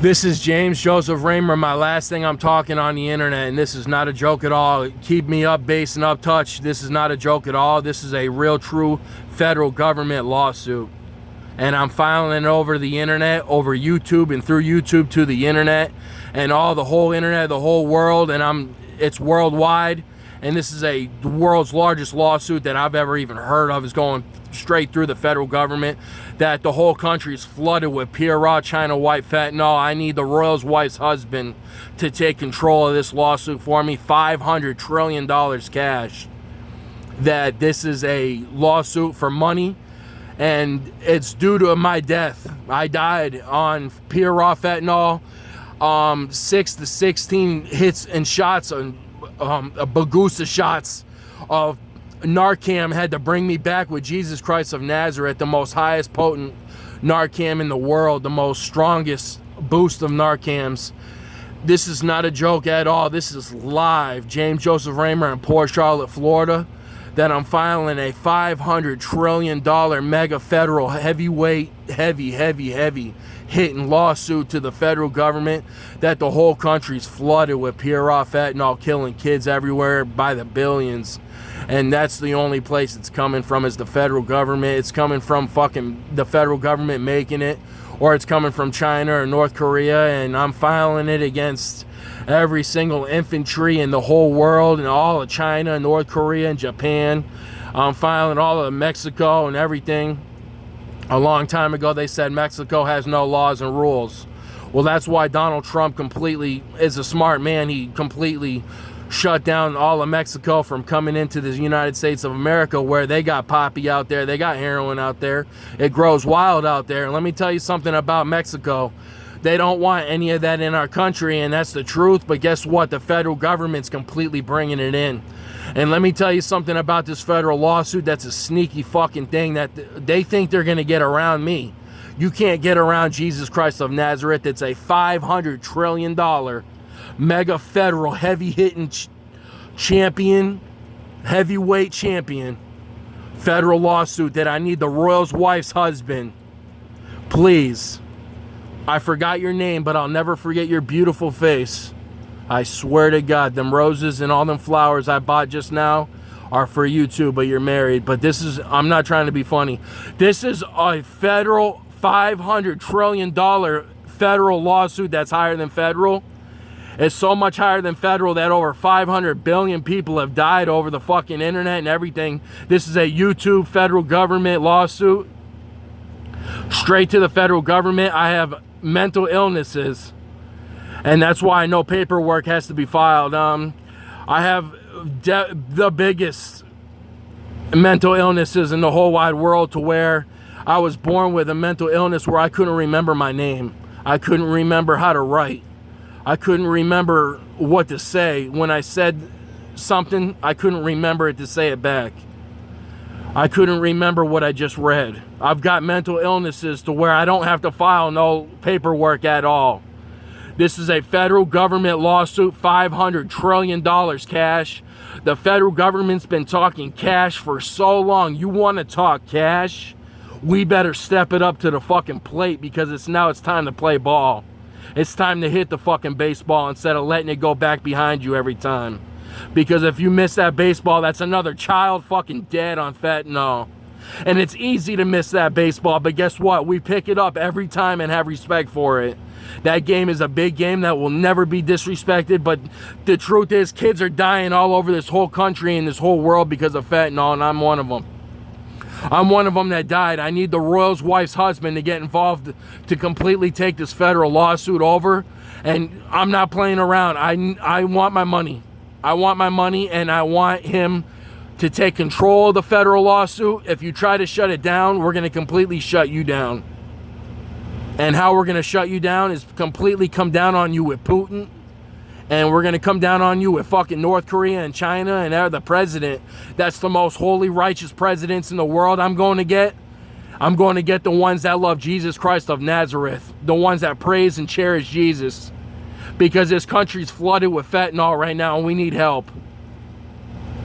This is James Joseph Raymer, my last thing I'm talking on the internet, and this is not a joke at all. Keep me up, base and up touch. This is not a joke at all. This is a real, true federal government lawsuit. And I'm filing it over the internet, over YouTube, and through YouTube to the internet, and the whole internet, the whole world, and it's worldwide. And this is the world's largest lawsuit that I've ever even heard of. Is going straight through the federal government, that the whole country is flooded with pure raw China white fentanyl. I need the royal's wife's husband to take control of this lawsuit for me. $500 trillion cash. That this is a lawsuit for money, and it's due to my death. I died on pure raw fentanyl, 6 to 16 hits and shots on Bagusa shots of Narcan had to bring me back with Jesus Christ of Nazareth, the most highest potent Narcan in the world, the most strongest boost of Narcans. This is not a joke at all. This is live. James Joseph Raymer in Port Charlotte, Florida, that I'm filing a $500 trillion mega federal heavyweight, heavy hitting lawsuit to the federal government, that the whole country's flooded with pure raw fentanyl, killing kids everywhere by the billions. And that's the only place it's coming from, is the federal government. It's coming from fucking the federal government making it, or it's coming from China or North Korea. And I'm filing it against every single infantry in the whole world, and all of China, North Korea, and Japan. I'm filing all of Mexico and everything. A long time ago, they said Mexico has no laws and rules. Well, that's why Donald Trump completely is a smart man. He completely shut down all of Mexico from coming into the United States of America, where they got poppy out there, they got heroin out there, it grows wild out there. And let me tell you something about Mexico. They don't want any of that in our country, and that's the truth. But guess what? The federal government's completely bringing it in. And let me tell you something about this federal lawsuit that's a sneaky fucking thing, that they think they're going to get around me. You can't get around Jesus Christ of Nazareth. It's a $500 trillion mega federal heavy-hitting champion, heavyweight champion federal lawsuit that I need the royal's wife's husband. Please. I forgot your name, but I'll never forget your beautiful face. I swear to God, them roses and all them flowers I bought just now are for you too, but you're married. But this is, I'm not trying to be funny. This is a federal $500 trillion federal lawsuit that's higher than federal. It's so much higher than federal that over 500 billion people have died over the fucking internet and everything. This is a YouTube federal government lawsuit. Straight to the federal government. I have mental illnesses, and that's why no paperwork has to be filed. I have the biggest mental illnesses in the whole wide world, to where I was born with a mental illness where I couldn't remember my name. I couldn't remember how to write. I couldn't remember what to say. When I said something, I couldn't remember it to say it back. I couldn't remember what I just read. I've got mental illnesses to where I don't have to file no paperwork at all. This is a federal government lawsuit, $500 trillion cash. The federal government's been talking cash for so long. You want to talk cash? We better step it up to the fucking plate, because it's time to play ball. It's time to hit the fucking baseball instead of letting it go back behind you every time. Because if you miss that baseball, that's another child fucking dead on fentanyl. And it's easy to miss that baseball, but guess what? We pick it up every time and have respect for it. That game is a big game that will never be disrespected, but the truth is, kids are dying all over this whole country and this whole world because of fentanyl, and I'm one of them. I'm one of them that died. I need the royal's wife's husband to get involved to completely take this federal lawsuit over, and I'm not playing around. I want my money. I want my money, and I want him to take control of the federal lawsuit. If you try to shut it down, we're going to completely shut you down. And how we're going to shut you down is completely come down on you with Putin. And we're going to come down on you with fucking North Korea and China and the president. That's the most holy, righteous presidents in the world I'm going to get. I'm going to get the ones that love Jesus Christ of Nazareth. The ones that praise and cherish Jesus. Because this country's flooded with fentanyl right now, and we need help.